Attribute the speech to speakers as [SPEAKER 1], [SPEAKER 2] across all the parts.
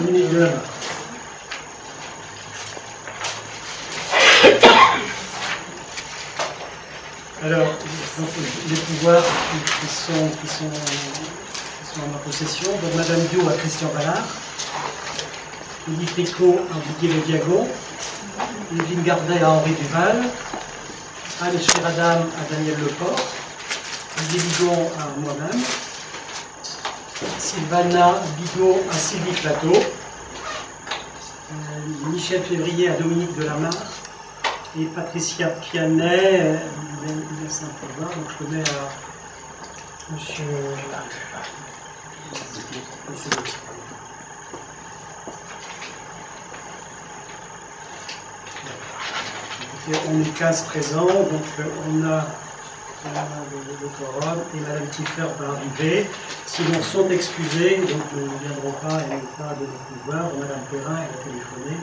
[SPEAKER 1] Dominique Delamare. Alors, donc, les pouvoirs qui sont en ma possession. Donc, Madame Dio à Christian Ballard, Louis Tricot à Didier Le Diagon, Evelyne Gardet à Henri Duval, Anne Sheradam à Daniel Leport, Didier Bigon à moi-même, Sylvana Bigot à Sylvie Plateau, Michel Février à Dominique Delamare, et Patricia Pianet, il laisse un peu voir, donc je le mets à Monsieur. On est 15 présents, donc on a le quorum et Madame Kiefer va arriver. Sinon, sont excusés, donc ne viendront pas et n'ont pas de pouvoir. Madame Perrin, elle a téléphoné,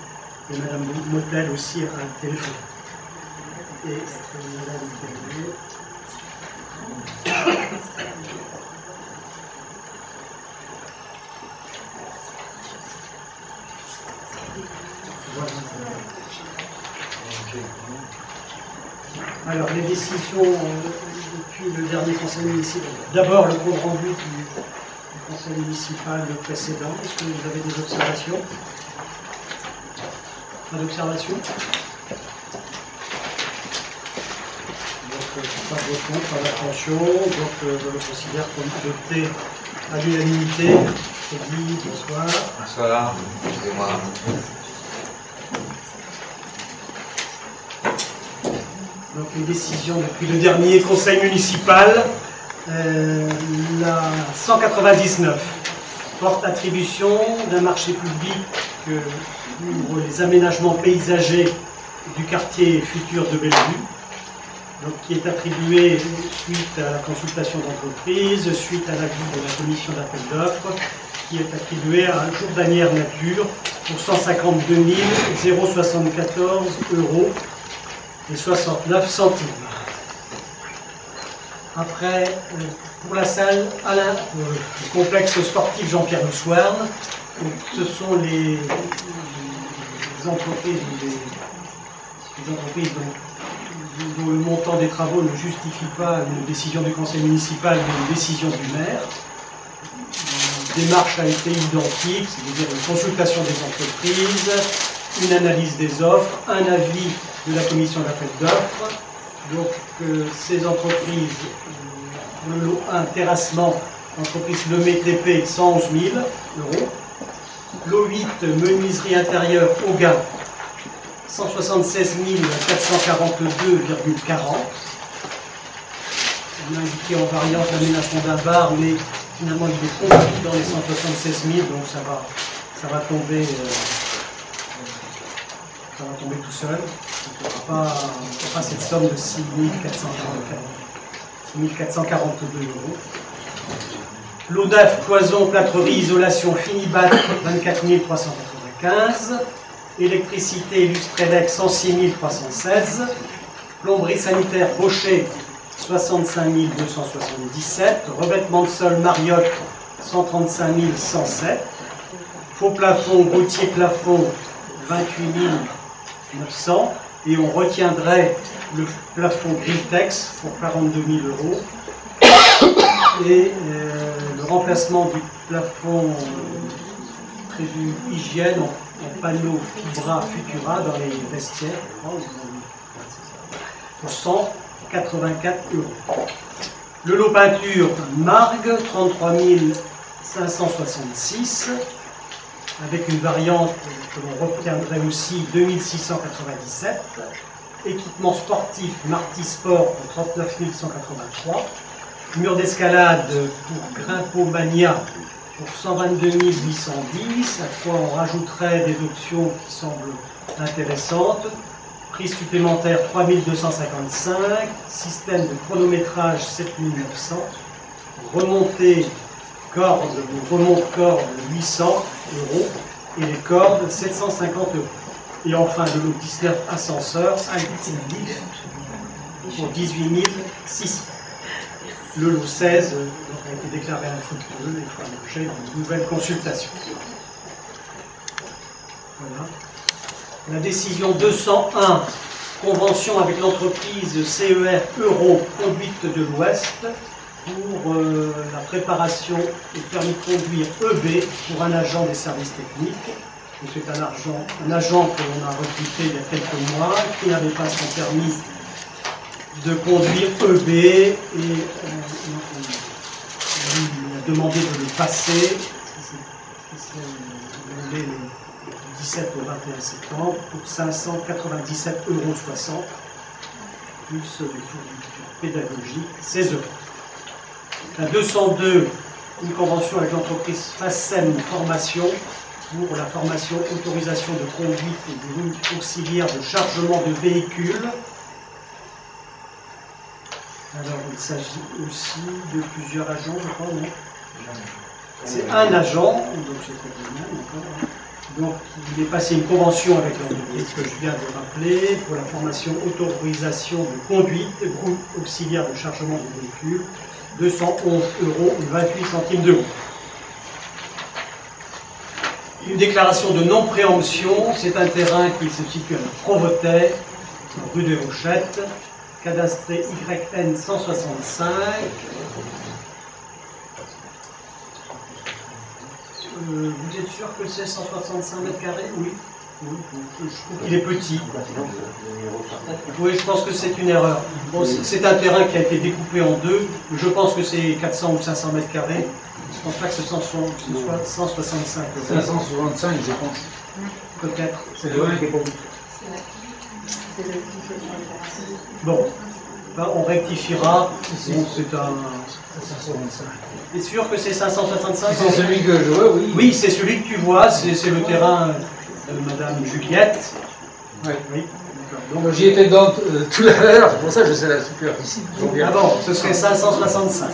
[SPEAKER 1] et Madame Motel aussi a téléphoné. Et Madame Perrin. Alors, les décisions depuis le dernier conseil municipal. D'abord, le compte rendu du conseil municipal précédent. Est-ce que vous avez des observations? Pas d'observation? Donc, pas de vote contre, pas d'abstention. Donc, je le considère comme adopté à l'unanimité. Bonsoir.
[SPEAKER 2] Bonsoir. Excusez-moi.
[SPEAKER 1] Donc les décisions depuis le dernier conseil municipal, la 199 porte attribution d'un marché public pour les aménagements paysagers du quartier futur de Bellevue, donc qui est attribué suite à la consultation d'entreprise, suite à l'avis de la commission d'appel d'offres, qui est attribué à un Jourdanière Nature pour 152 074 € et 69 centimes. Après, pour la salle, le complexe sportif Jean-Pierre Moussoirne, ce sont les entreprises dont le montant des travaux ne justifie pas une décision du conseil municipal, mais une décision du maire. La démarche a été identique, c'est-à-dire une consultation des entreprises, une analyse des offres, un avis de la commission d'appel d'offres. Donc ces entreprises, le lot 1, terrassement, entreprise Lemay TP, 111 000 €. Lot 8, menuiserie intérieure Auga, 176 442,40 €. On a indiqué en variante l'aménagement d'un bar, mais finalement il est compris dans les 176 000, donc ça va tomber tout seul. On ne fera pas cette somme de 6 442 €. L'ODAF, cloison, plâtrerie, isolation, Finibat, 24 395. Électricité, Lustrelec, 106 316. Plomberie sanitaire, Rocher, 65 277. Revêtement de sol, Mariotte, 135 107. Faux plafond, Gauthier plafond, 28 900. Et on retiendrait le plafond Gritex pour 42 000 €. Et le remplacement du plafond prévu hygiène en panneaux Fibra Futura dans les vestiaires pour 184 €. Le lot peinture Margue, 33 566, avec une variante que l'on retiendrait aussi 2697. Équipement sportif Marty Sport pour 39 183. Mur d'escalade pour Grimpomania pour 122 810. À quoi on rajouterait des options qui semblent intéressantes. Prix supplémentaire 3 255. Système de chronométrage 7 900. Remontée corde, remonte-corde 800 €. Et les cordes 750 €. Et enfin, le lot 19 ascenseur Alpine Lift pour 18 600. Le lot 16 a été déclaré infructueux et fera l'objet d'une nouvelle consultation. Voilà. La décision 201, convention avec l'entreprise CER Euro Conduite de l'Ouest pour la préparation et permis de conduire EB pour un agent des services techniques. C'est un agent que l'on a recruté il y a quelques mois, qui n'avait pas son permis de conduire EB et il a demandé de le passer. Le 17 au 21 septembre pour 597,60 € plus les fournitures pédagogiques, 16 €. La 202, une convention avec l'entreprise FACEM Formation pour la formation autorisation de conduite et des auxiliaires de chargement de véhicules. Alors il s'agit aussi de plusieurs agents, je crois, non? C'est un agent, donc c'est très bien, d'accord. Donc, il est passé une convention avec l'entreprise que je viens de rappeler pour la formation autorisation de conduite, groupe auxiliaire de chargement de véhicules, 211,28 €. Une déclaration de non-préemption, c'est un terrain qui se situe à Provotais, rue des Rochettes, cadastré YN 165. Vous êtes sûr que c'est 165 mètres carrés? Oui. Oui, je trouve qu'il est petit. Oui, je pense que c'est une erreur. Bon, c'est un terrain qui a été découpé en deux. Je pense que c'est 400 ou 500 mètres carrés. Je ne pense pas que ce soit 165.
[SPEAKER 3] 565, je pense.
[SPEAKER 1] Peut-être.
[SPEAKER 3] C'est loin qui est pour vous.
[SPEAKER 1] Bon, on rectifiera. Bon, c'est un...
[SPEAKER 3] 525.
[SPEAKER 1] T'es sûr que c'est 565?
[SPEAKER 3] C'est celui que je vois, oui.
[SPEAKER 1] Oui, c'est celui que tu vois. C'est le terrain de Madame Juliette.
[SPEAKER 3] Ouais.
[SPEAKER 1] Oui.
[SPEAKER 3] Donc j'y étais dedans tout à l'heure, c'est pour ça que je sais la superficie.
[SPEAKER 1] Ah bon, ce serait 565.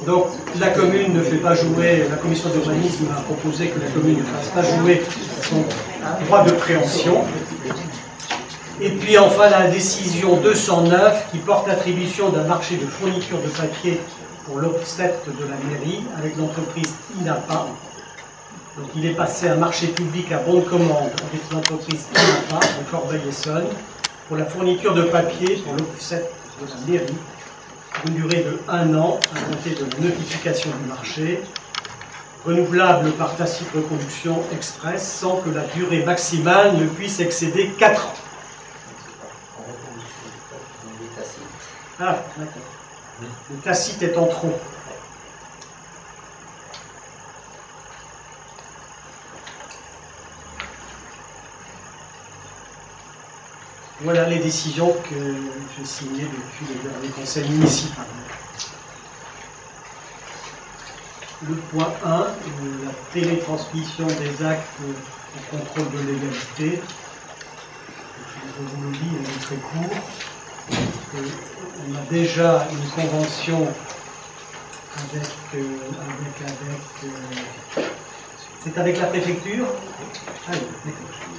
[SPEAKER 1] Donc la commune ne fait pas jouer, la commission d'urbanisme a proposé que la commune ne fasse pas jouer son droit de préemption. Et puis enfin la décision 209 qui porte l'attribution d'un marché de fourniture de papier pour l'offset de la mairie avec l'entreprise INAPA. Donc il est passé un marché public à bon de commande avec l'entreprise INAPA de Corbeil-Essonnes pour la fourniture de papier pour l'offset de la mairie pour une durée de 1 an à compter de la notification du marché, renouvelable par tacite reconduction express sans que la durée maximale ne puisse excéder 4 ans. Ah, d'accord. Le tacite est en trop. Voilà les décisions que j'ai signées depuis le dernier conseil municipal. Le point 1, la télétransmission des actes au contrôle de légalité. Je vous le dis, il est très court. On a déjà une convention c'est avec la préfecture.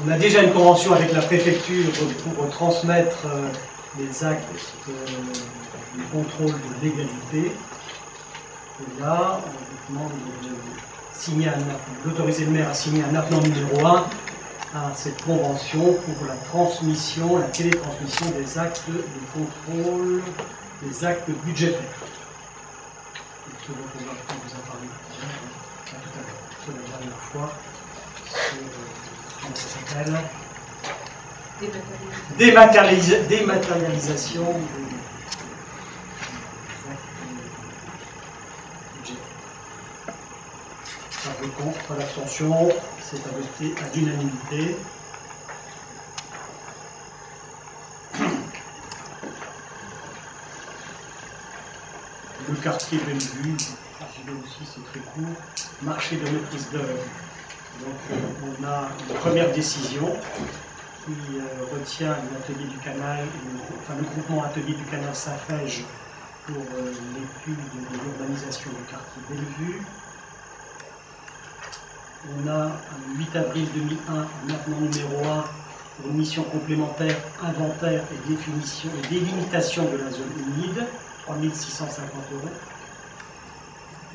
[SPEAKER 1] On a déjà une convention avec la préfecture pour transmettre les actes de contrôle de légalité. Et là, on demande d'autoriser le maire à signer un avenant numéro 1 à cette convention pour la transmission, la télétransmission des actes de contrôle, des actes budgétaires. Ce dont on vous a parlé tout à l'heure, la dernière fois, comment ça s'appelle? Dématérialisation des actes budgétaires. Pas de contre, pas d'abstention, c'est adopté à l'unanimité. Le quartier Bellevue, aussi c'est très court, marché de maîtrise d'œuvre. Donc on a une première décision qui retient l'atelier du canal, le groupement atelier du canal Saint-Fège pour l'étude de l'urbanisation du quartier Bellevue. On a le 8 avril 2001 un avenant numéro 1 pour une mission complémentaire inventaire et définition et délimitation de la zone humide, 3 650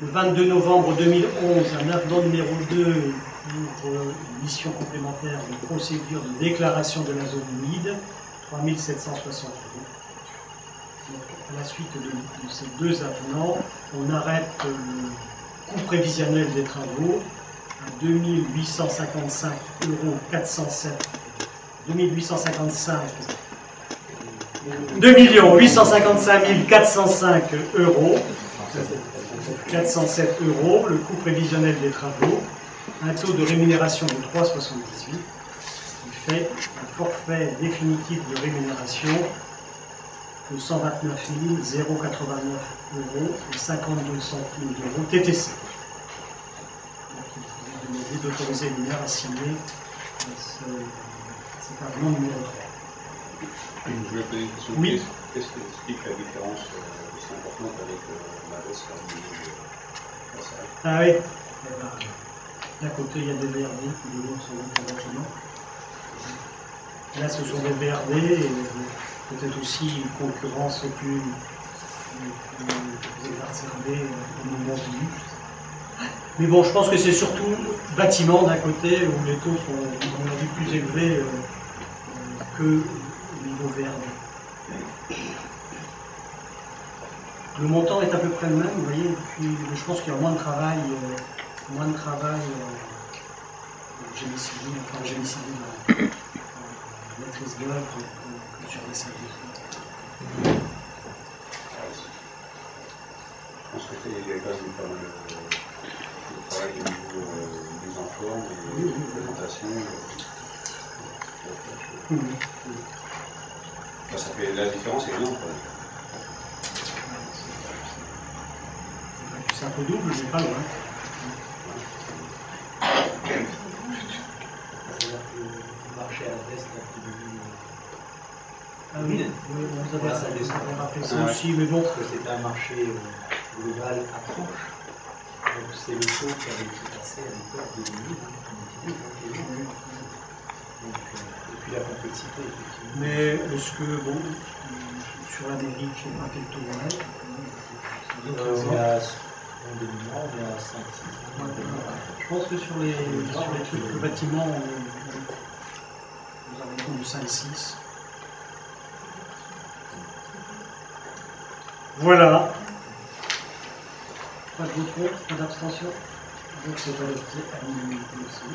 [SPEAKER 1] €. Le 22 novembre 2011, un avenant numéro 2 pour une mission complémentaire de procédure de déclaration de la zone humide, 3 760 €. Donc, à la suite de ces deux avenants, on arrête le coût prévisionnel des travaux à 2 855 407 €. 2 855 405 €. 407 €, le coût prévisionnel des travaux, un taux de rémunération de 3,78, qui fait un forfait définitif de rémunération de 129 089 € et 52 centimes d'euros TTC. Donc, il vous demandez d'autoriser le maire à signer cet avenant numéro 3.
[SPEAKER 4] Je voulais poser une question.
[SPEAKER 1] Oui.
[SPEAKER 4] Qu'est-ce qui explique la différence aussi importante avec la baisse au niveau de la salle?
[SPEAKER 1] Ah oui. D'un côté, il y a des VRD, puis de l'autre, sont d'autres bâtiments. Là, ce sont des VRD, et peut-être aussi une concurrence plus exacerbée au moment voulu. Mais bon, je pense que c'est surtout bâtiment d'un côté où les taux sont, à mon avis, plus élevés que au niveau VRD. Le montant est à peu près le même, vous voyez, et puis je pense qu'il y a moins de travail génie civil, enfin génie civil, maîtrise d'œuvre que sur les services.
[SPEAKER 4] On souhaitait qu'il y ait quand même pas mal de travail au niveau des emplois, de l'implémentation. Ça fait la différence est énorme.
[SPEAKER 1] C'est un peu double, mais pas loin.
[SPEAKER 5] Le marché à la baisse
[SPEAKER 1] Ah oui, vous avez rappelé ça aussi, mais bon.
[SPEAKER 5] parce que c'est un marché global à tranche. Donc c'est le taux qui avait été passé à l'époque de 2000. Et puis la complexité, effectivement.
[SPEAKER 1] Mais est-ce que, bon, sur la mairie, je ne sais pas quel taux on est.
[SPEAKER 5] On est à 5-6.
[SPEAKER 1] Je pense que sur les trucs de bâtiment, nous avons du 5-6. Voilà. Pas de vote contre, pas d'abstention. Donc c'est adopté à l'unanimité aussi.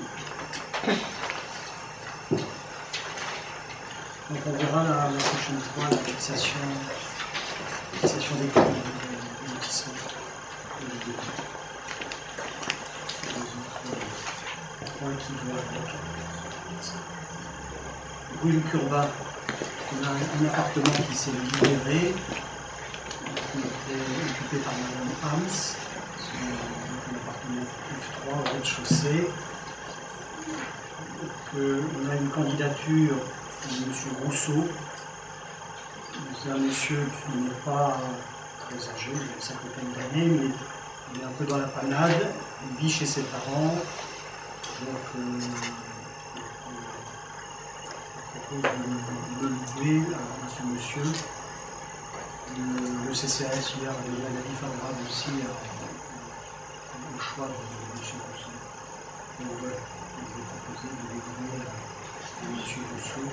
[SPEAKER 1] Donc on verra la prochaine fois la fixation des coûts de lotissement. Rue Curba, on a un appartement qui s'est libéré, qui était occupé par Madame Hams, un appartement F3 au rez-de-chaussée. On a une candidature de M. Rousseau. C'est un monsieur qui n'est pas très âgé, il a une cinquantaine d'années, mais il est un peu dans la panade, il vit chez ses parents. Donc, je propose de louer à ce monsieur. Le CCAS hier avait un avis favorable aussi au choix de M. Rousseau. Donc, je vais proposer de louer à M. Rousseau.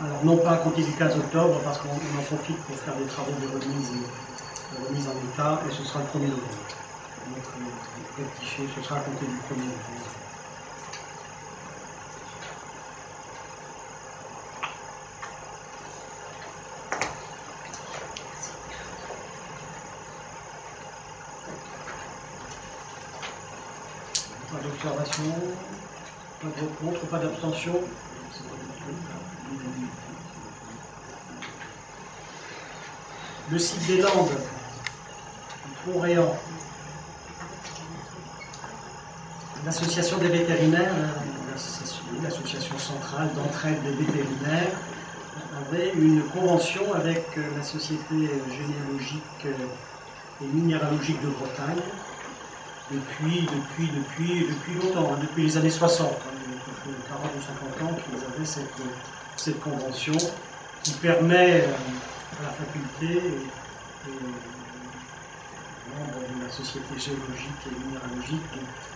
[SPEAKER 1] Alors, non pas à compter du 15 octobre, parce qu'on en profite pour faire des travaux de remise en état, et ce sera le 1er novembre. Donc, rectifié, ce sera à compter du 1er novembre. Pas d'observation, pas de vote contre, pas d'abstention. Le site des Landes, Pont-Réan, l'association des vétérinaires, l'association centrale d'entraide des vétérinaires, avait une convention avec la Société généalogique et minéralogique de Bretagne depuis longtemps, hein, depuis les années 60, depuis 40 ou 50 ans qu'ils avaient cette convention qui permet à la faculté membre de la Société géologique et minéralogique,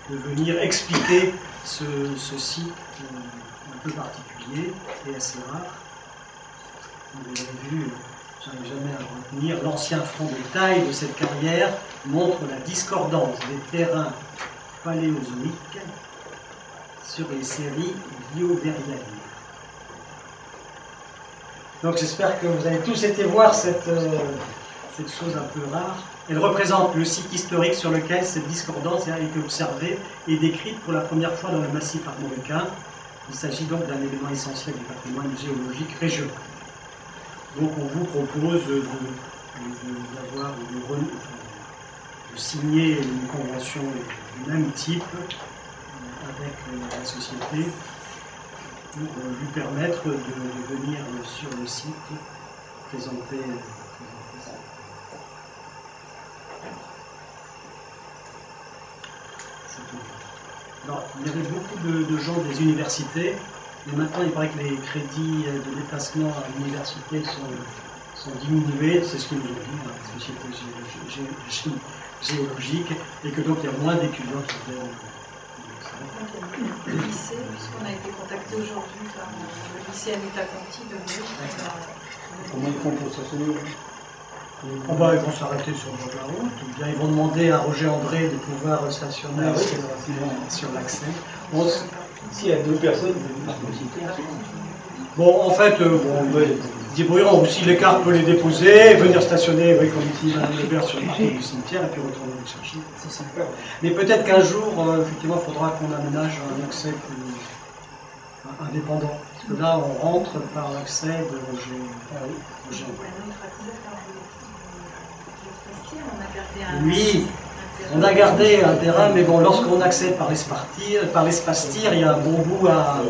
[SPEAKER 1] de venir expliquer ce site un peu particulier et assez rare. Vous avez vu, j'arrive jamais à retenir, l'ancien front de taille de cette carrière montre la discordance des terrains paléozoïques sur les séries biovériennes. Donc j'espère que vous avez tous été voir cette chose un peu rare. Elle représente le site historique sur lequel cette discordance a été observée et décrite pour la première fois dans le massif armoricain. Il s'agit donc d'un élément essentiel du patrimoine géologique régional. Donc on vous propose de signer une convention du même type avec la société pour lui permettre de venir sur le site présenter ça. Alors, il y avait beaucoup de gens des universités, mais maintenant il paraît que les crédits de déplacement à l'université sont diminués, c'est ce qu'ils nous ont dit dans la société géologique, et que donc il y a moins d'étudiants qui viennent.
[SPEAKER 6] Le lycée, puisqu'on a été contacté aujourd'hui par le lycée Anita Conti de Bruges.
[SPEAKER 5] Comment ils font pour stationner?
[SPEAKER 1] Ils vont s'arrêter sur le bord de la route, ou bien ils vont demander à Roger André de pouvoir stationner sur l'accès. Bon,
[SPEAKER 5] s'il y a deux personnes, vous pouvez citer.
[SPEAKER 1] Bon, en fait, débrouilleront. Ou si l'écart peut les déposer, venir stationner, oui, comme dit Mme Lebert, sur le parking du cimetière, et puis retourner les chercher. C'est sympa. Mais peut-être qu'un jour, effectivement, il faudra qu'on aménage un accès indépendant. Parce que là, on rentre par l'accès de Roger. Oui, on a gardé un terrain, mais bon, lorsqu'on accède par l'espace tir, il y a un bon bout à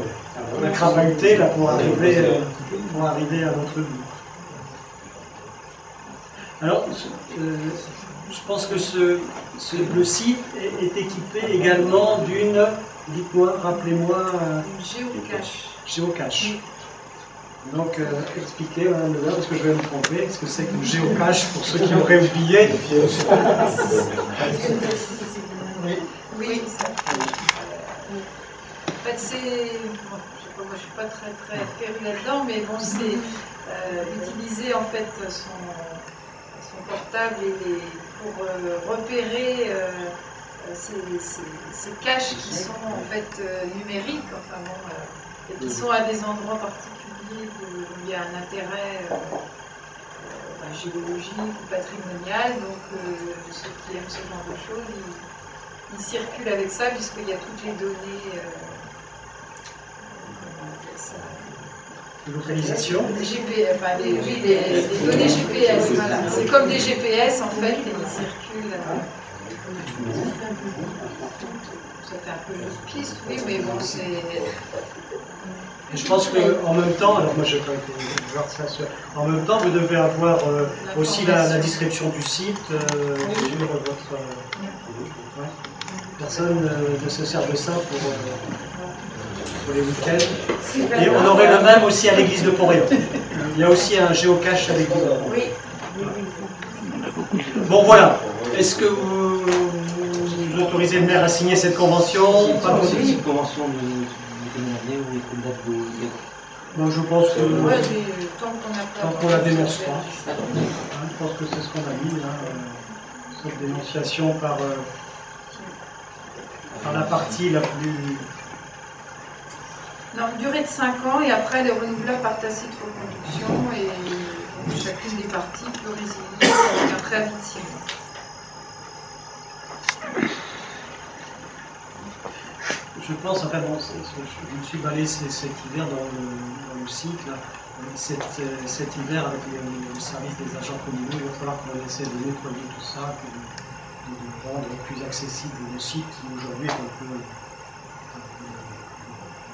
[SPEAKER 1] cravacher là pour arriver à notre bout. Alors, je pense que le site est équipé également d'une, dites-moi, rappelez-moi, géocache. Donc, expliquez, Mme Lebert, parce que je vais me tromper, ce que c'est qu'une géocache pour ceux qui auraient oublié.
[SPEAKER 6] Oui, ça. En fait, c'est. Bon, moi, je ne suis pas très férue là-dedans, mais bon, c'est utiliser en fait son portable pour repérer ces caches qui sont en fait numériques, enfin bon, et qui sont à des endroits particuliers où il y a un intérêt géologique ou patrimonial. Donc ceux qui aiment ce genre de choses, ils circulent avec ça puisqu'il y a toutes les données.
[SPEAKER 1] Localisation.
[SPEAKER 6] Les GPS, enfin les données GPS, voilà. C'est comme des GPS en fait, et ils circulent. Ça fait un peu jeu de piste, oui, mais bon, c'est.
[SPEAKER 1] Et je pense qu'en même temps, alors moi je n'ai pas été voir ça, en même temps vous devez avoir aussi la description du site sur votre. Personne ne se sert de ça pour les week-ends. Et on aurait le même aussi à l'église de Pont-Réan. Il y a aussi un géocache à l'église de Pont-Réan.
[SPEAKER 6] Oui.
[SPEAKER 1] Bon voilà. Est-ce que vous autorisez le maire à signer cette convention? Pas
[SPEAKER 5] C'est une convention de déménager ou une date de.
[SPEAKER 1] Bon, je pense que.
[SPEAKER 6] Ouais, mais tant
[SPEAKER 1] qu'on la dénonce pas. Je pense que c'est ce qu'on a mis là. Cette dénonciation par la partie la plus.
[SPEAKER 6] Non, une durée de 5 ans et après elle est renouvelable par tacite reconduction et chacune des parties peut résilier avec un préavis de 6 mois.
[SPEAKER 1] Je pense, enfin bon, je me suis balayé cet hiver dans le site, là. Cet hiver avec le service des agents communaux, il va falloir qu'on essaie de nettoyer tout ça, de rendre plus accessible le site qui aujourd'hui est un peu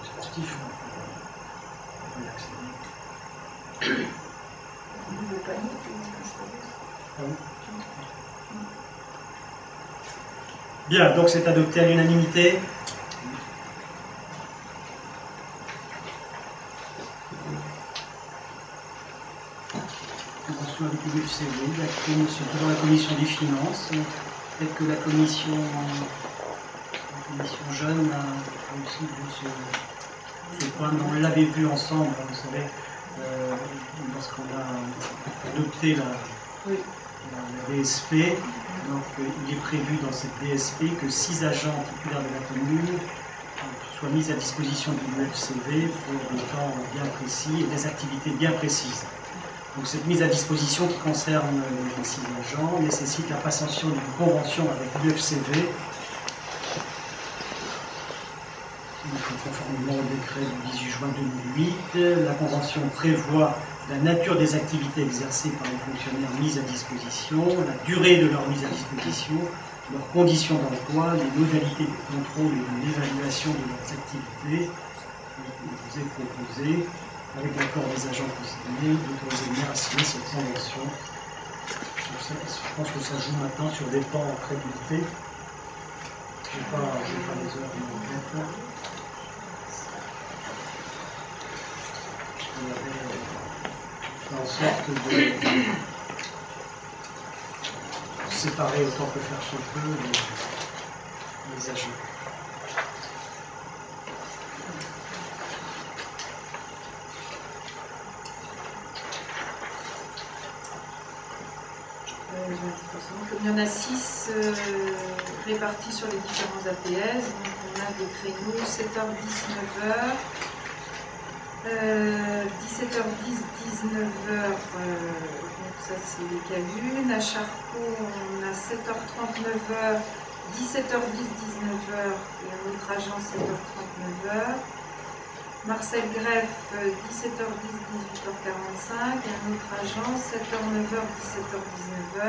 [SPEAKER 1] sportif. On peut y accéder. Bien, donc c'est adopté à l'unanimité. convention avec l'UFCV, dans la commission des finances. Peut-être que la commission jeune a aussi vu ce point. On l'avait vu ensemble, vous savez, lorsqu'on a adopté la DSP. Donc, il est prévu dans cette DSP que 6 agents titulaires de la commune soient mis à disposition du UFCV pour des temps bien précis et des activités bien précises. Donc cette mise à disposition qui concerne les 6 agents nécessite la passation d'une convention avec l'UFCV, conformément au décret du 18 juin 2008. La convention prévoit la nature des activités exercées par les fonctionnaires mis à disposition, la durée de leur mise à disposition, leurs conditions d'emploi, les modalités de contrôle et de l'évaluation de leurs activités. Il vous est proposé, avec l'accord des agents concernés, d'autoriser le maire à signer cette convention. Je pense que ça joue maintenant sur des temps très limités. Je n'ai pas les heures de mon tête. On avait fait en sorte de séparer autant que faire se peut les agents.
[SPEAKER 6] Comme il y en a 6 répartis sur les différents APS, donc on a des créneaux 7h10, 9h, 17h10, 19h, donc ça c'est les calunes. À Charcot, on a 7h30, 9h, 17h10, 19h et un autre agent 7h30, 9h. Marcel Greff, 17h10, 18h45, et un autre agent, 7h, 9h, 17h, 19h,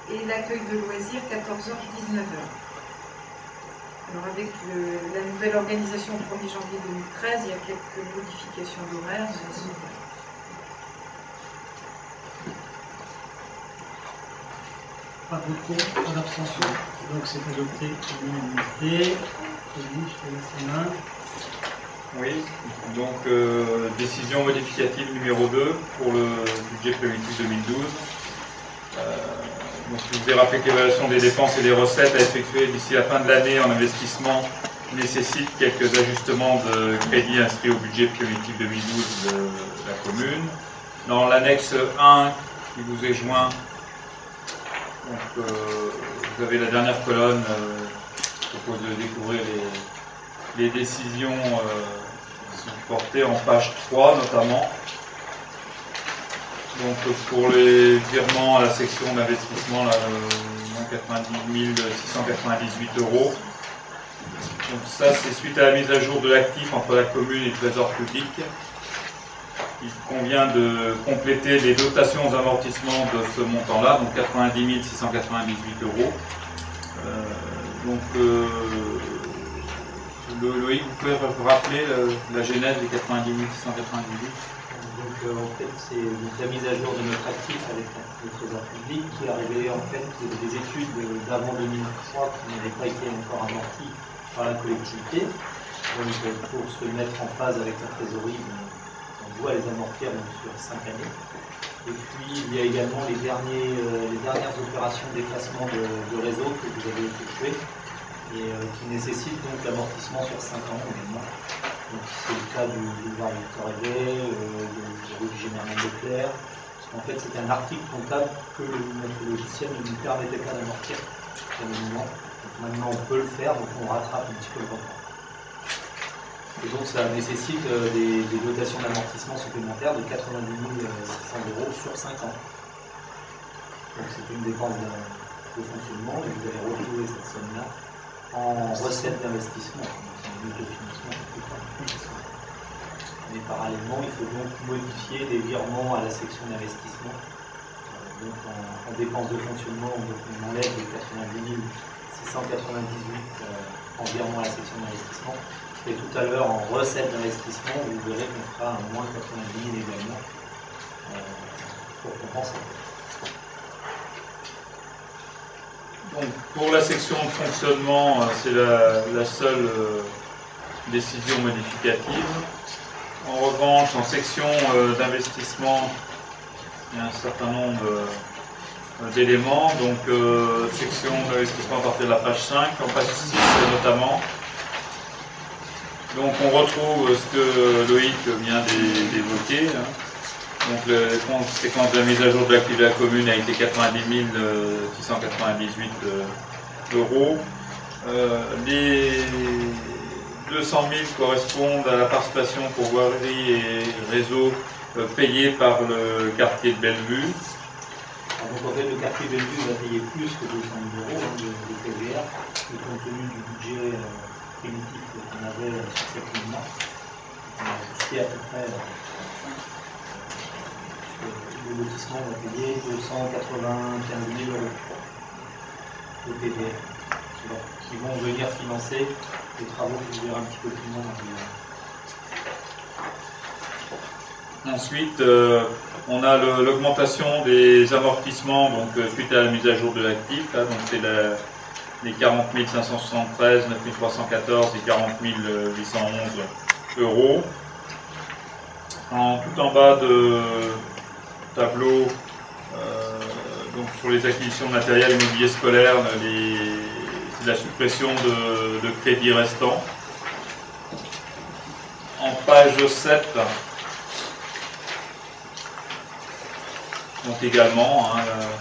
[SPEAKER 6] et l'accueil de loisirs, 14h, 19h. Alors avec la nouvelle organisation au 1er janvier 2013, il y a quelques modifications d'horaire.
[SPEAKER 1] Pas de compte, pas d'abstention, donc c'est adopté à l'unanimité. Je te laisse la main.
[SPEAKER 7] Oui, donc décision modificative numéro 2 pour le budget préventif 2012. Donc, je vous ai rappelé que l'évaluation des dépenses et des recettes à effectuer d'ici la fin de l'année en investissement nécessite quelques ajustements de crédits inscrits au budget préventif 2012 de la commune. Dans l'annexe 1 qui vous est joint, donc, vous avez la dernière colonne qui propose de découvrir les décisions qui sont portées en page 3 notamment. Donc pour les virements à la section d'investissement, 90 698 €. Donc ça c'est suite à la mise à jour de l'actif entre la commune et le trésor public. Il convient de compléter les dotations aux amortissements de ce montant-là, donc 90 698 €. Loïc, vous pouvez rappeler la genèse des 90 698 €?
[SPEAKER 5] Donc en fait c'est la mise à jour de notre actif avec le trésor public qui a révélé en fait des études d'avant 2003 qui n'avaient pas été encore amorties par la collectivité. Donc pour se mettre en phase avec la trésorerie, on doit les amortir sur 5 années. Et puis il y a également les dernières opérations d'effacement de réseau que vous avez effectuées et qui nécessitent donc l'amortissement sur 5 ans également. C'est le cas du boulevard Victor Aiguet, de rue du Général Leclerc. Parce qu'en fait, c'est un article comptable que notre logiciel ne nous permettait pas d'amortir pour le moment. Donc maintenant, on peut le faire, donc on rattrape un petit peu le retard. Et donc, ça nécessite des dotations d'amortissement supplémentaires de 90 600 € sur 5 ans. Donc, c'est une dépense de fonctionnement et vous allez retrouver cette somme-là en recette d'investissement. Mais parallèlement, il faut donc modifier les virements à la section d'investissement. Donc en dépenses de fonctionnement, on enlève les 90 698 en virement à la section d'investissement. Et tout à l'heure, en recette d'investissement, vous verrez qu'on fera un moins 90 000 également pour compenser.
[SPEAKER 7] Donc, pour la section de fonctionnement, c'est la seule décision modificative. En revanche, en section d'investissement, il y a un certain nombre d'éléments. Donc, section d'investissement à partir de la page 5, en page 6 notamment. Donc, on retrouve ce que Loïc vient d'évoquer. Donc, les conséquences de la mise à jour de l'actif de la commune a été 90 698 euros. Les 200 000 correspondent à la participation pour voirie et réseau payée par le quartier de Bellevue.
[SPEAKER 5] Alors, donc en fait, le quartier Bellevue va payer plus que 200 000 euros de TVA, compte tenu du budget primitif qu'on avait sur cette ligne-là. On a ajusté à peu près. Le lotissement va payer 295 000 euros de TVA, qui vont venir financer les travaux que vous verrez un petit peu plus loin dans le.
[SPEAKER 7] Ensuite, on a l'augmentation des amortissements donc, suite à la mise à jour de l'actif. Donc c'est les 40 573, 9 314 et 40 811 euros. Tout en bas de tableau, donc sur les acquisitions de matériel immobilier scolaire, la suppression de crédits restants. En page 7, donc également,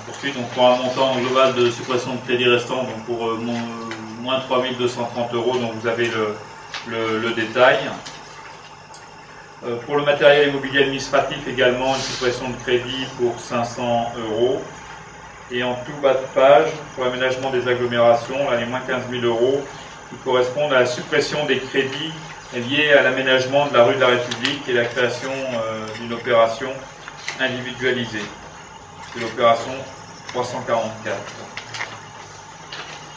[SPEAKER 7] poursuite, donc pour un montant global de suppression de crédits restants, donc pour moins 3 230 euros, donc vous avez le détail. Pour le matériel immobilier administratif également, une suppression de crédit pour 500 euros. Et en tout bas de page, pour l'aménagement des agglomérations, là, les moins 15 000 euros qui correspondent à la suppression des crédits liés à l'aménagement de la rue de la République et la création d'une opération individualisée. C'est l'opération 344.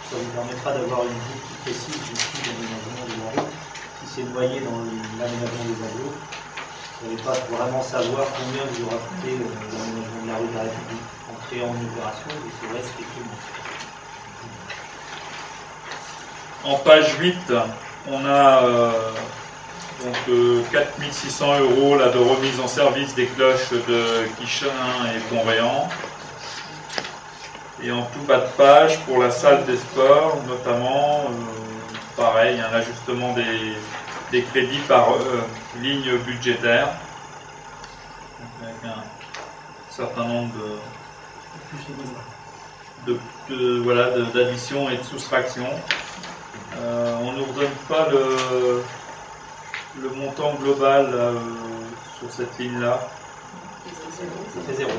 [SPEAKER 5] Ça vous permettra d'avoir une vue plus précise du coût d'aménagement de la rue. Si c'est noyé dans l'aménagement des agglos, vous n'allez pas vraiment savoir combien vous aura coûté l'aménagement de la rue de la République en créant une opération, vous saurez effectivement.
[SPEAKER 7] En page 8, on a donc 4 600 euros là, de remise en service des cloches de Quichin et Pont-Réan. Et en tout bas de page, pour la salle des sports, notamment, pareil, un ajustement des crédits par ligne budgétaire. Donc, avec un certain nombre d'additions et de soustractions. On ne nous redonne pas le montant global sur cette ligne-là.
[SPEAKER 5] Ça fait 0.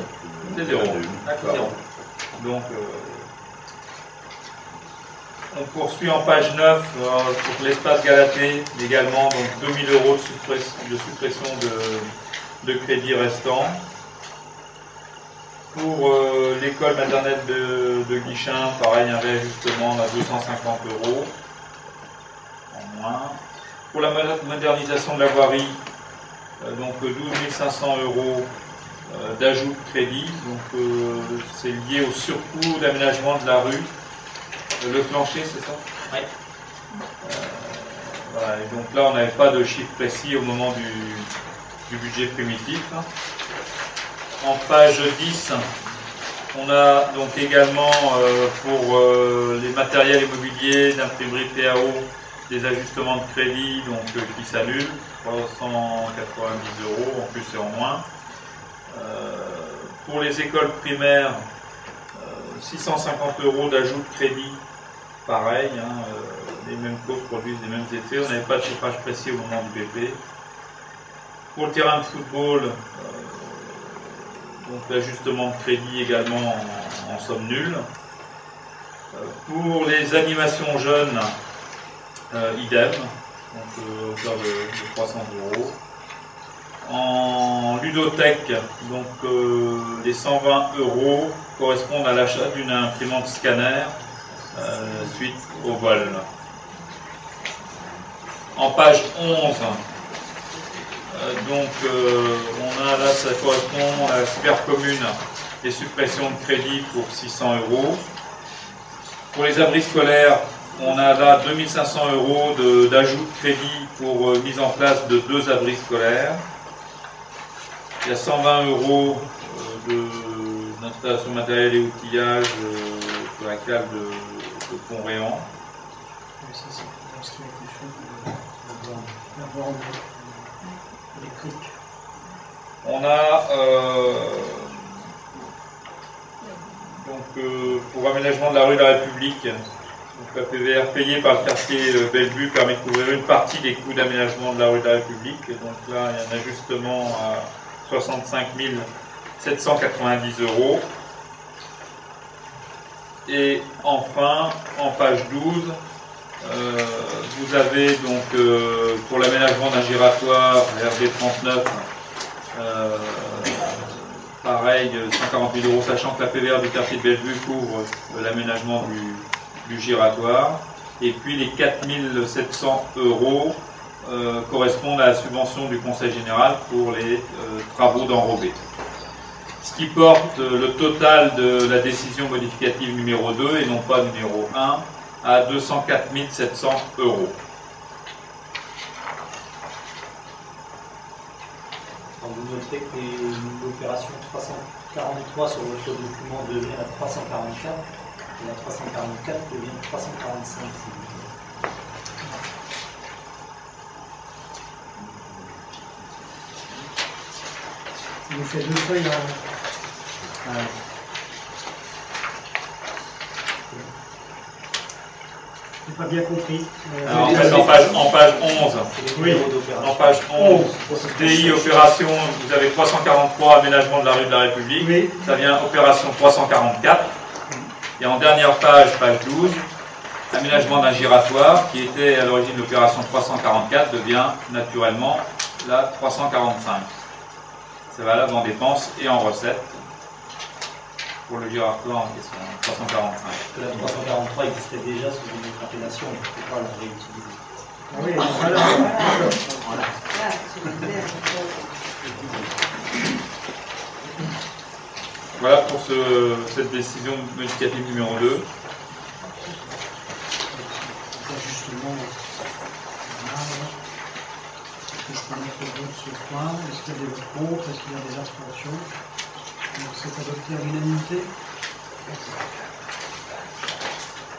[SPEAKER 7] C'est 0. D'accord. Donc, on poursuit en page 9 pour l'espace Galatée également, donc 2 000 euros de suppression de crédits restants. Pour l'école maternelle de Guichin, pareil, un réajustement à 250 euros en moins. Pour la modernisation de la voirie, donc 12 500 euros d'ajout de crédit, donc c'est lié au surcoût d'aménagement de la rue. Le plancher, c'est ça?
[SPEAKER 5] Oui.
[SPEAKER 7] Voilà, et donc là, on n'avait pas de chiffre précis au moment du budget primitif. En page 10, on a donc également pour les matériels immobiliers d'imprimerie PAO des ajustements de crédit donc, qui s'annulent, 390 euros en plus et en moins. Pour les écoles primaires, 650 euros d'ajout de crédit, pareil, les mêmes causes produisent les mêmes effets, on n'avait pas de chiffrage précis au moment du BP. Pour le terrain de football, donc l'ajustement de crédit également en somme nulle. Pour les animations jeunes, idem, donc hauteur de 300 euros. En ludothèque, donc les 120 euros correspondent à l'achat d'une imprimante scanner suite au vol. En page 11, on a là, ça correspond à la super commune, les suppressions de crédit pour 600 euros. Pour les abris scolaires, on a là 2500 euros d'ajout de crédit pour mise en place de 2 abris scolaires. Il y a 120 euros d'installation matérielle et outillage sur la cave de Pont-Réan.
[SPEAKER 1] Oui, ça, c'est ce qui a été fait de la borne électrique.
[SPEAKER 7] On a pour aménagement de la rue de la République, donc la PVR payée par le quartier Bellevue permet de couvrir une partie des coûts d'aménagement de la rue de la République. Et donc là, il y a un ajustement à 65 790 €. Et enfin, en page 12, vous avez donc pour l'aménagement d'un giratoire RD 39, pareil, 140 000 €, sachant que la PVR du quartier de Bellevue couvre l'aménagement du giratoire. Et puis les 4 700 € correspondent à la subvention du Conseil général pour les travaux d'enrobé. Ce qui porte le total de la décision modificative numéro 2 et non pas numéro 1 à 204 700 €.
[SPEAKER 5] Vous noterez que l'opération 343 sur votre document devient la 344 et la 344 devient 345.
[SPEAKER 1] Ça nous fait 2 feuilles là. J'ai pas bien compris.
[SPEAKER 7] Alors, en fait, en page 11,
[SPEAKER 1] Oui.
[SPEAKER 7] en page 11, DI opération, vous avez 343 aménagement de la rue de la République,
[SPEAKER 1] Oui.
[SPEAKER 7] ça vient opération 344. Et en dernière page, page 12, aménagement d'un giratoire qui était à l'origine de l'opération 344 devient naturellement la 345. C'est valable en dépenses et en recettes pour le giratoire en question, 345.
[SPEAKER 5] La 343 existait déjà sous une autre appellation, on ne peut pas la réutiliser.
[SPEAKER 1] Oui, voilà.
[SPEAKER 7] Voilà pour cette décision modificative numéro 2.
[SPEAKER 1] Justement, est-ce que je peux mettre au vote ce point? Est-ce qu'il y a des votes contre? Est-ce qu'il y a des abstentions? Donc c'est adopté à l'unanimité.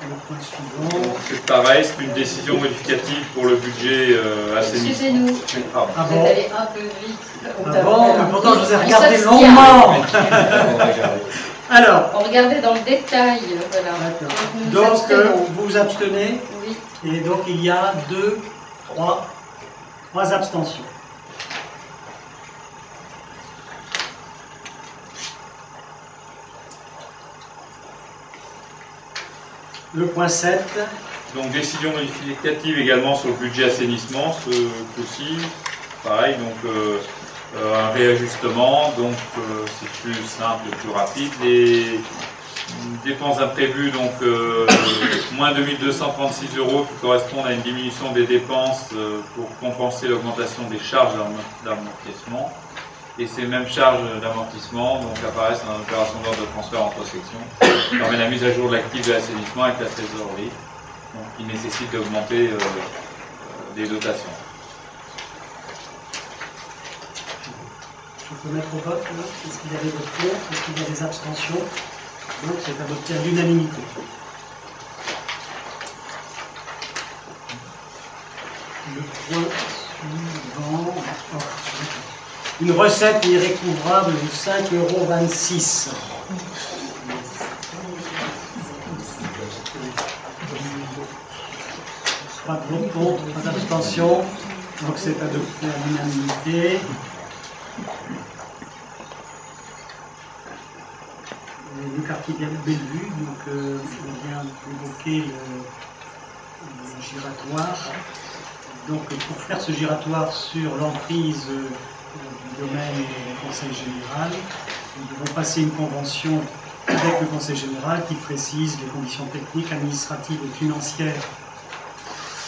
[SPEAKER 1] Le point suivant.
[SPEAKER 7] C'est pareil, c'est une décision modificative pour le budget assainissement.
[SPEAKER 8] Excusez-nous,
[SPEAKER 1] Ah
[SPEAKER 8] vous
[SPEAKER 1] bon?
[SPEAKER 8] êtes allé un peu vite.
[SPEAKER 1] Ah bon, mais pourtant je vous ai
[SPEAKER 8] On
[SPEAKER 1] regardé
[SPEAKER 8] s'abstient.
[SPEAKER 1] longuement. Alors,
[SPEAKER 8] On regardait dans le détail, voilà.
[SPEAKER 1] d'accord.
[SPEAKER 8] Nous nous
[SPEAKER 1] Donc
[SPEAKER 8] abstenons.
[SPEAKER 1] vous vous abstenez
[SPEAKER 8] Oui.
[SPEAKER 1] et donc il y a 3 abstentions. Le point 7.
[SPEAKER 7] Donc décision modificative également sur le budget assainissement, ce coup-ci. Pareil, donc un réajustement, donc c'est plus simple et plus rapide. Les dépenses imprévues, donc moins 2236 € qui correspondent à une diminution des dépenses pour compenser l'augmentation des charges d'amortissement. Et ces mêmes charges d'amortissement donc, apparaissent dans l'opération d'ordre de transfert entre sections, qui permet la mise à jour de l'actif de l'assainissement avec la trésorerie, donc, qui nécessite d'augmenter des dotations.
[SPEAKER 1] Je peux mettre au vote. Est-ce qu'il y a des votes contre? Est-ce qu'il y a des abstentions? Donc c'est adopté à l'unanimité. Le point suivant. Une recette irrécouvrable de 5,26 €. Pas de vote contre, pas d'abstention. Donc c'est adopté à l'unanimité. Le quartier Bellevue, donc on vient d'évoquer le giratoire. Donc pour faire ce giratoire sur l'emprise du domaine du Conseil général, nous devons passer une convention avec le Conseil général qui précise les conditions techniques, administratives et financières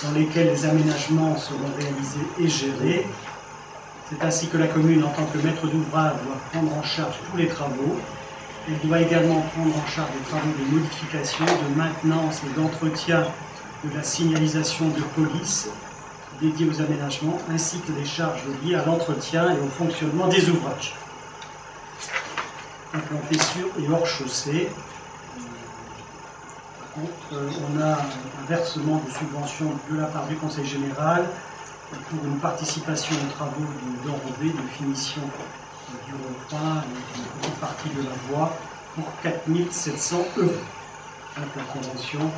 [SPEAKER 1] dans lesquelles les aménagements seront réalisés et gérés. C'est ainsi que la commune, en tant que maître d'ouvrage, doit prendre en charge tous les travaux. Elle doit également prendre en charge les travaux de modification, de maintenance et d'entretien de la signalisation de police dédiée aux aménagements, ainsi que les charges liées à l'entretien et au fonctionnement des ouvrages. implanté sur et hors chaussée. Par contre, on a un versement de subvention de la part du Conseil général pour une participation aux travaux d'enrobé, de finition du rond-point et d'une petite partie de la voie pour 4 700 €. Donc la convention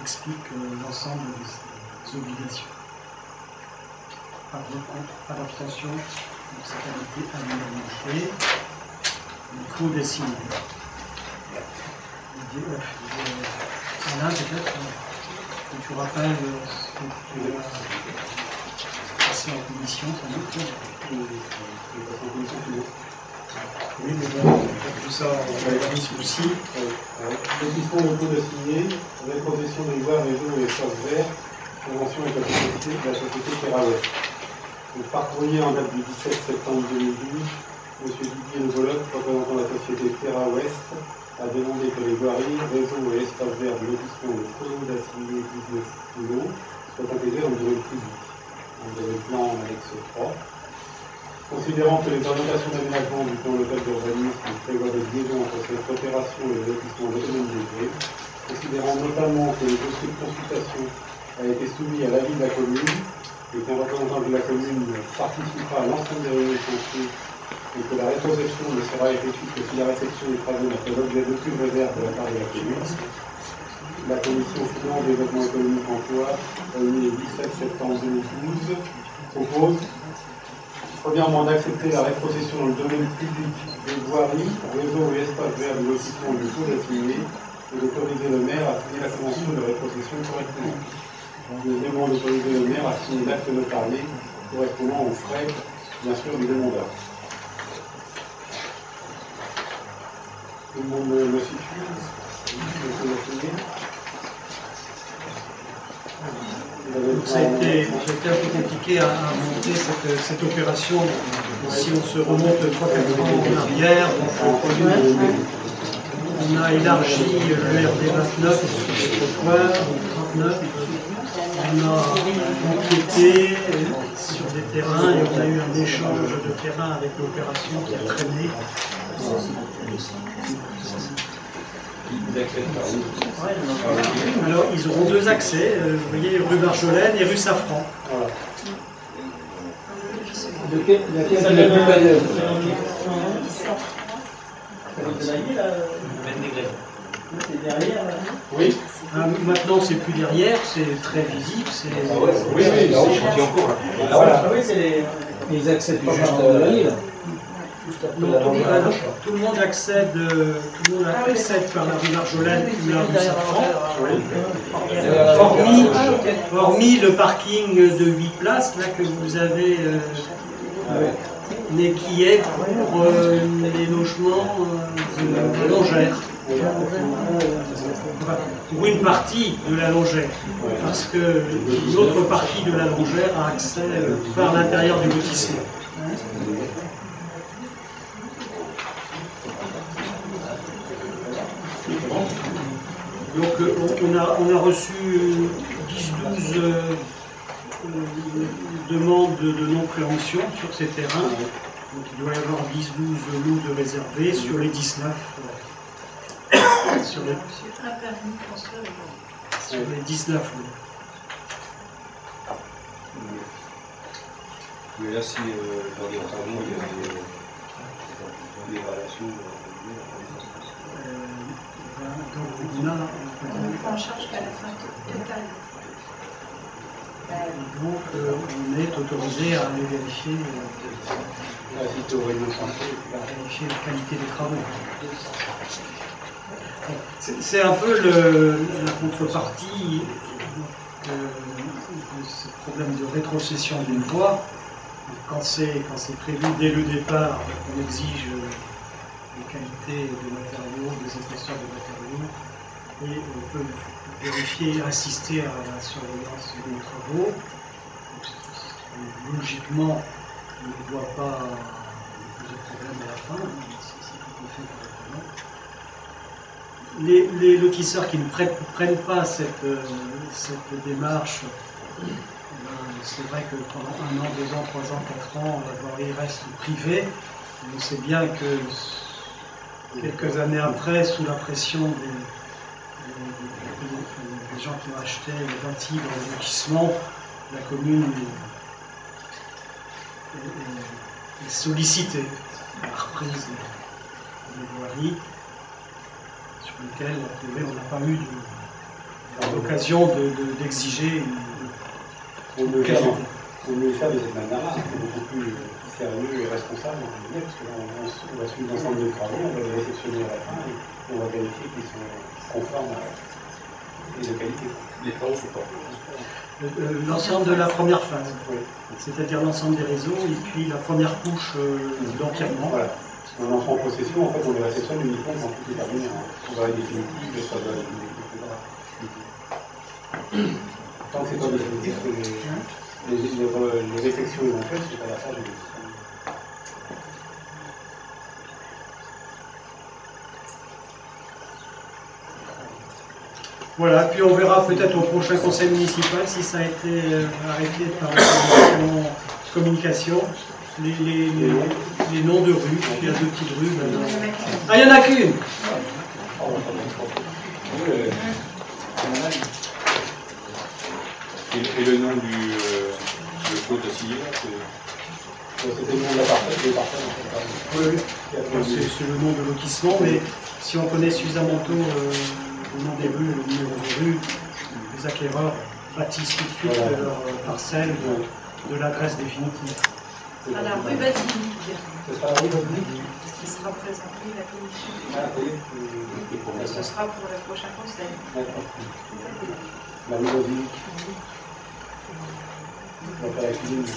[SPEAKER 1] explique l'ensemble des obligations. Pas de contre, pas d'abstention, donc ça a été à l'unanimité. Il faut dessiner. Alain, peut-être, que tu rappelles ce que tu as passé en commission, sans doute. Oui, mais bon, tout ça, on va regarder aussi.
[SPEAKER 9] Lotissement de taux assigné, rétrocession des voies, réseaux et espaces verts, convention avec la société Terra Ouest. Donc, par courrier en date du 17 septembre 2012, M. Didier Le Bolloc, représentant la société Terra Ouest, a demandé que les voiries, réseaux et espaces verts du lotissement de taux assigné 19 kg soient intégrés dans le domaine public, dans le plan en annexe 3. Considérant que les orientations d'aménagement du plan local d'urbanisme prévoient des liaisons entre cette opération et le lotissement de domaine dédié, considérant notamment que le dossier de consultation a été soumis à l'avis de la commune et qu'un représentant de la commune participera à l'ensemble des réunions chantiers et que la rétrocession ne sera effectuée que si la réception des travaux n'a fait l'objet d'aucune réserve de la part de la commune, la commission finance, développement économique, emploi, réunie le 17 septembre 2012, propose premièrement d'accepter la rétrocession dans le domaine public des voiries, réseaux et espaces verts du lotissement du taux assigné et d'autoriser le maire à signer la convention de rétrocession correctement. Deuxièmement, d'autoriser le maire à signer l'acte notarié correspondant aux frais, bien sûr, du demandeur. Tout le monde le situe.
[SPEAKER 1] Ça a été un peu compliqué à monter cette opération. Si on se remonte 3-4 ans en arrière, on a élargi le RD 29 sur les trottoirs, 39. On a enquêté sur des terrains et on a eu un échange de terrain avec l'opération qui a traîné. Alors, ils auront 2 accès, vous voyez, rue Marjolaine et rue Safran. Voilà. Oui. Maintenant, c'est plus derrière, c'est très visible.
[SPEAKER 3] Oui, c'est en cours. Oui, c'est les accès juste à la ville.
[SPEAKER 1] Tout le monde accède par la rue Marjolaine ou la rue Safran, hormis le parking de 8 places là, que vous avez, mais qui est pour les logements de longère. Pour une partie de la longère, parce que l'autre partie de la longère a accès par l'intérieur du lotissement. Donc on a reçu 10-12 demandes de non-préemption sur ces terrains. Donc il doit y avoir 10-12 lots de réservés sur les 19. Sur les 19 lots.
[SPEAKER 4] Mais là, si dans les travaux, il y a des relations.
[SPEAKER 1] Donc on
[SPEAKER 6] prend en charge qu'à la fin totale.
[SPEAKER 1] Donc on est autorisé à aller vérifier la qualité des travaux. C'est un peu la contrepartie de ce problème de rétrocession d'une voie. Quand c'est prévu dès le départ, on exige les qualités des matériaux, des épaisseurs de matériaux, et on peut vérifier, assister à la surveillance des travaux. Logiquement, on ne doit pas poser de problème à la fin, c'est tout à fait correctement. Les lotisseurs qui ne prennent pas cette démarche c'est vrai que pendant 1 an, 2 ans, 3 ans, 4 ans, la voirie reste privée. On sait bien que quelques années après, sous la pression des gens qui ont acheté le bâti dans le lotissement, la commune est sollicitée à la reprise des voiries sur lesquelles on n'a pas eu l'occasion d'exiger une qualité.
[SPEAKER 4] On veut le faire de cette manière-là, c'est beaucoup plus sérieux et responsable, parce qu'on va suivre l'ensemble des travaux, on va les réceptionner à la fin et on va vérifier qu'ils sont conformes et de qualité. Les travaux sont pas.
[SPEAKER 1] L'ensemble de la première phase, oui. C'est-à-dire l'ensemble des réseaux et puis la première couche d'empirement. Voilà. En entrant en possession, en fait, on les réceptionne uniquement quand tout est terminé. On va aller définitive, les travaux définitifs, etc. Tant que c'est pas définitif, les réflexions éventuelles, c'est à la charge de Voilà, puis on verra peut-être au prochain conseil municipal si ça a été arrêté par la communication, les noms de rues, il y a 2 petites rues. Ah, il n'y en a qu'une!
[SPEAKER 4] Et le nom du code assigné, c'était le nom de la parcelle,
[SPEAKER 1] Oui, c'est le nom de lotissement, mais si on connaît suffisamment tôt le nom des rues, le numéro des rues, les acquéreurs bâtissent tout de suite leur parcelle de l'adresse définitive.
[SPEAKER 6] À la rue Basilique.
[SPEAKER 4] Ce sera la rue Basilique
[SPEAKER 6] qui sera présenté à la commission. Et ce sera pour le prochain conseil.
[SPEAKER 4] La rue Basilique. On va faire la cuisine.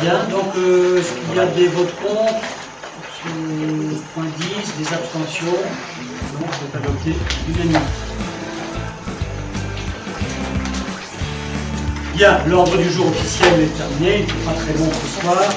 [SPEAKER 1] Bien, donc est-ce qu'il y a des votes contre sur le point 10, des abstentions? Non, c'est adopté unanimement. Bien, l'ordre du jour officiel est terminé, il n'est pas très long ce soir.